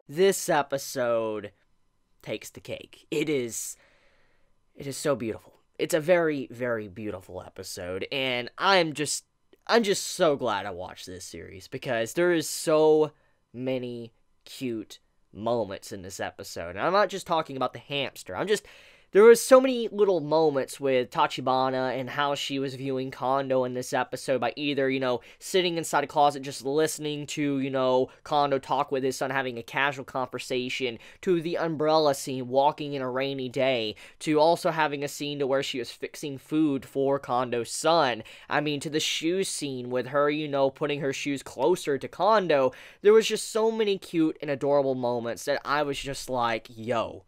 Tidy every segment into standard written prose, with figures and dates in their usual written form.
This episode takes the cake. It is so beautiful. It's a very, very beautiful episode, and I'm just so glad I watched this series, because there is so many cute moments in this episode. And I'm not just talking about the hamster. There was so many little moments with Tachibana and how she was viewing Kondo in this episode by either, sitting inside a closet just listening to, Kondo talk with his son, having a casual conversation, to the umbrella scene, walking in a rainy day, to also having a scene to where she was fixing food for Kondo's son. I mean, to the shoe scene with her, putting her shoes closer to Kondo. There was just so many cute and adorable moments that I was just like, yo,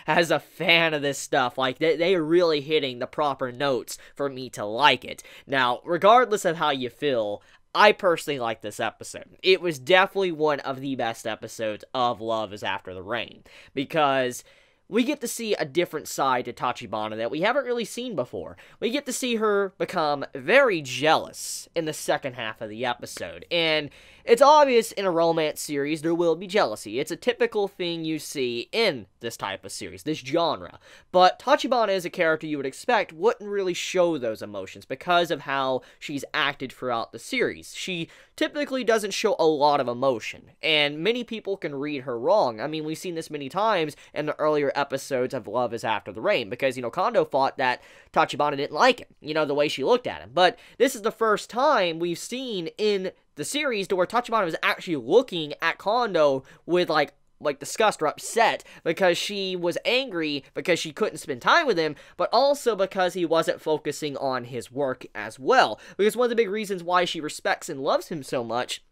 as a fan of this stuff, they are really hitting the proper notes for me to like it. Now, regardless of how you feel, I personally like this episode. It was definitely one of the best episodes of Love is After the Rain, because we get to see a different side to Tachibana that we haven't really seen before. We get to see her become very jealous in the second half of the episode, and it's obvious in a romance series there will be jealousy. It's a typical thing you see in this type of series, this genre. But Tachibana, as a character you would expect, wouldn't really show those emotions because of how she's acted throughout the series. She typically doesn't show a lot of emotion, and many people can read her wrong. I mean, we've seen this many times in the earlier episodes of Love is After the Rain, because, Kondo thought that Tachibana didn't like him, the way she looked at him. But this is the first time we've seen in the series to where Tachibana was actually looking at Kondo with, like disgust or upset, because she was angry because she couldn't spend time with him, but also because he wasn't focusing on his work as well. Because one of the big reasons why she respects and loves him so much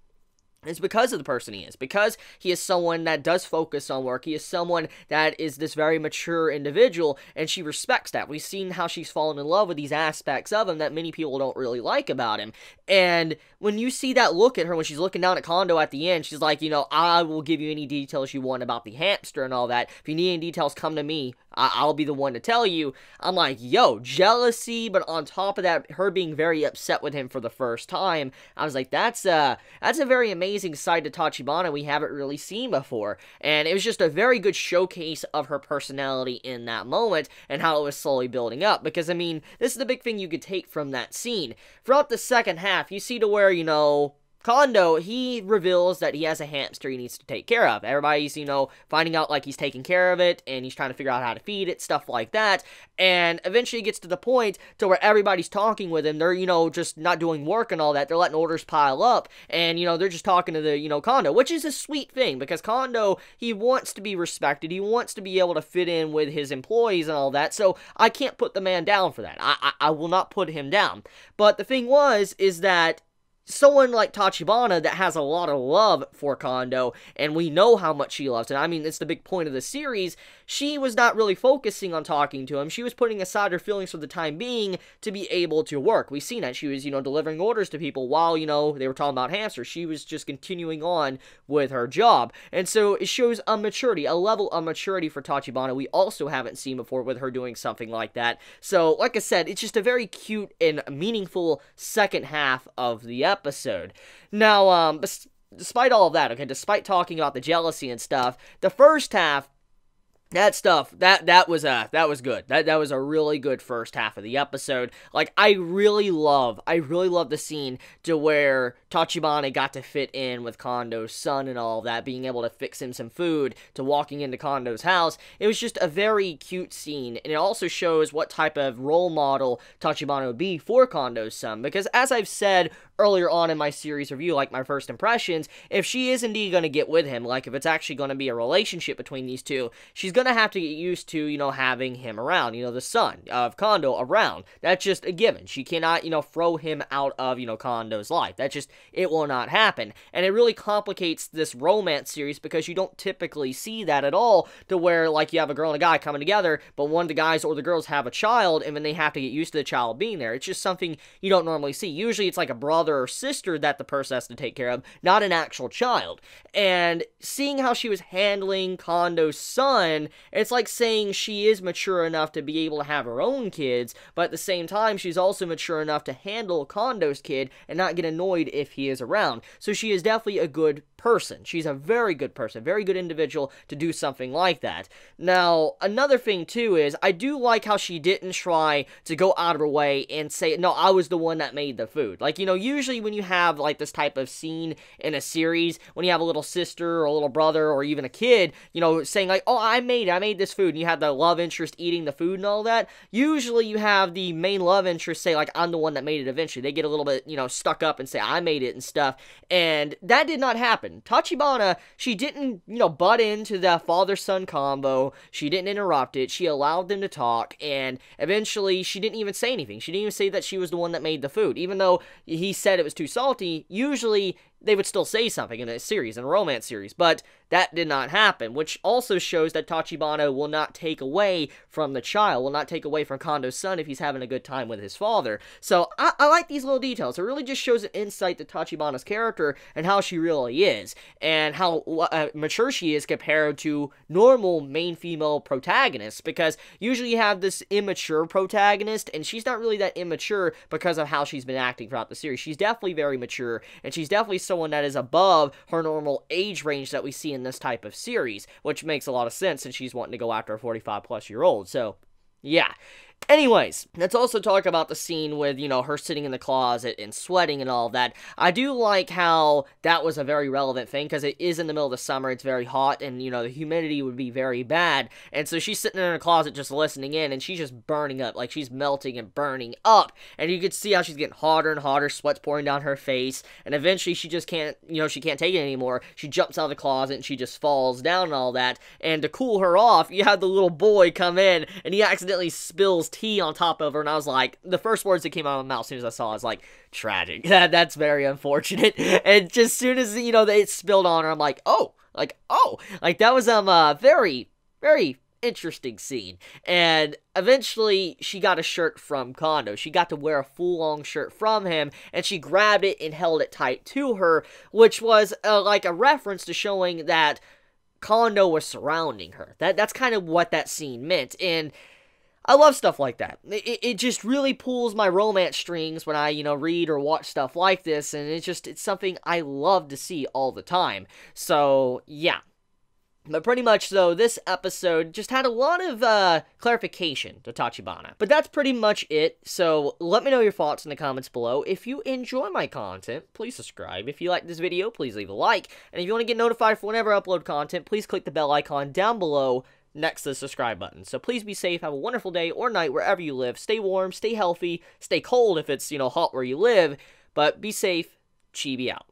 is because of the person he is, because he is someone that does focus on work. He is someone that is this very mature individual, and she respects that. We've seen how she's fallen in love with these aspects of him that many people don't really like about him. And when you see that look at her, when she's looking down at Kondo at the end, she's like, I will give you any details you want about the hamster and all that. If you need any details, come to me. I'll be the one to tell you. I'm like, yo, jealousy, but on top of that, her being very upset with him for the first time. I was like, that's a very amazing side to Tachibana we haven't really seen before. And it was just a very good showcase of her personality in that moment and how it was slowly building up. Because, I mean, this is the big thing you could take from that scene. Throughout the second half, you see to where, Kondo, he reveals that he has a hamster he needs to take care of. Everybody's, finding out, he's taking care of it, and he's trying to figure out how to feed it, stuff like that. And eventually it gets to the point to where everybody's talking with him. They're, just not doing work and all that. They're letting orders pile up, and, they're just talking to the, Kondo, which is a sweet thing, because Kondo, he wants to be respected. He wants to be able to fit in with his employees and all that, so I can't put the man down for that. I will not put him down. But the thing is that someone like Tachibana that has a lot of love for Kondo, and we know how much she loves him. I mean, it's the big point of the series. She was not really focusing on talking to him. She was putting aside her feelings for the time being to be able to work. We've seen that. She was, delivering orders to people while, they were talking about hamsters. She was just continuing on with her job. And so it shows a maturity, a level of maturity for Tachibana we also haven't seen before with her doing something like that. So, like I said, it's just a very cute and meaningful second half of the episode. Now, despite all of that, okay, despite talking about the jealousy and stuff, the first half, that stuff, that was good. That was a really good first half of the episode. I really love the scene to where Tachibana got to fit in with Kondo's son and all of that, being able to fix him some food, to walking into Kondo's house. It was just a very cute scene, and it also shows what type of role model Tachibana would be for Kondo's son, because as I've said earlier on in my series review, my first impressions, if she is indeed going to get with him, if it's actually going to be a relationship between these two, she's going to have to get used to, having him around, the son of Kondo around. That's just a given. She cannot, throw him out of, Kondo's life. It will not happen. And it really complicates this romance series because you don't typically see that at all, to where, you have a girl and a guy coming together, but one of the guys or the girls have a child, and then they have to get used to the child being there. It's just something you don't normally see. Usually it's like a brother or sister that the person has to take care of, not an actual child. And seeing how she was handling Kondo's son And it's like saying she is mature enough to be able to have her own kids, but at the same time, she's also mature enough to handle Kondo's kid and not get annoyed if he is around. So she is definitely a good person. She's a very good person, very good individual to do something like that. Now, another thing too is, I do like how she didn't try to go out of her way and say, no, I was the one that made the food. Like, you know, usually when you have, like, this type of scene in a series, when you have a little sister or a little brother or even a kid, you know, saying like, oh, I made this food, and you have the love interest eating the food and all that, usually you have the main love interest say, like, I'm the one that made it eventually. They get a little bit, you know, stuck up and say, I made it and stuff, and that did not happen. Tachibana, she didn't, you know, butt into the father-son combo. She didn't interrupt it. She allowed them to talk, and eventually she didn't even say anything. She didn't even say that she was the one that made the food. Even though he said it was too salty, usually they would still say something in a series, in a romance series, but that did not happen, which also shows that Tachibana will not take away from the child, will not take away from Kondo's son if he's having a good time with his father. So, I like these little details. It really just shows an insight to Tachibana's character and how she really is, and how mature she is compared to normal main female protagonists, because usually you have this immature protagonist, and she's not really that immature because of how she's been acting throughout the series. She's definitely very mature, and she's definitely someone that is above her normal age range that we see in this type of series, which makes a lot of sense since she's wanting to go after a 45-plus-year-old. So, yeah. Anyways, let's also talk about the scene with, you know, her sitting in the closet and sweating and all that. I do like how that was a very relevant thing, because it is in the middle of the summer, it's very hot, and, you know, the humidity would be very bad, and so she's sitting in her closet just listening in, and she's just burning up, like, she's melting and burning up, and you could see how she's getting hotter and hotter, sweat's pouring down her face, and eventually she just can't, you know, she can't take it anymore. She jumps out of the closet, and she just falls down and all that, and to cool her off, you have the little boy come in, and he accidentally spills tea on top of her, and I was like, the first words that came out of my mouth as soon as I saw it, I was like, tragic. That's very unfortunate. And just as soon as, you know, it spilled on her, I'm like, oh, like that was a very, very interesting scene. And eventually she got a shirt from Kondo. She got to wear a full long shirt from him, and she grabbed it and held it tight to her, which was like a reference to showing that Kondo was surrounding her. That's kind of what that scene meant, and I love stuff like that. It just really pulls my romance strings when I, you know, read or watch stuff like this, and it's something I love to see all the time. So, yeah. But pretty much, though, this episode just had a lot of clarification to Tachibana. But that's pretty much it, so let me know your thoughts in the comments below. If you enjoy my content, please subscribe. If you like this video, please leave a like. And if you want to get notified for whenever I upload content, please click the bell icon down below next to the subscribe button. So please be safe, have a wonderful day or night wherever you live. Stay warm, stay healthy, stay cold if it's, you know, hot where you live. But be safe, Chibi out.